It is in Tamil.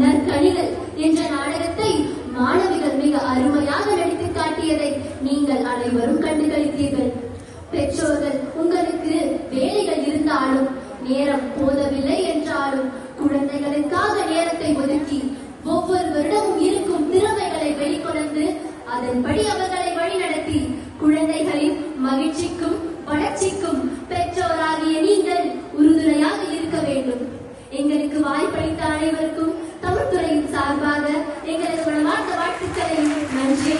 நற்கனிகள் என்ற நாடகத்தை மாணவிகள் மிக அருமையாக நடித்து காட்டியதை நீங்கள் அனைவரும் கண்டுகளித்தீர்கள். பெற்றோர்கள் உங்களுக்கு வேலைகள் இருந்தாலும் நேரம் போதவில்லை என்றாலும் குழந்தைகளுக்காக நேரத்தை ஒதுக்கி ஒவ்வொரு வருடமும் இருக்கும் திறமைகளை வெளிக்கொணர்ந்து அதன்படி அவர்களை வழிநடத்தி குழந்தைகளின் மகிழ்ச்சிக்கும் வளர்ச்சிக்கும் பெற்றோராகிய நீங்கள் உறுதுணையாக இருக்க வேண்டும். எங்களுக்கு வாய்ப்பளித்த அனைவருக்கும் தமிழ்துறையின் சார்பாக எங்களது மனமார்ந்த வாழ்த்துக்களை நன்றி.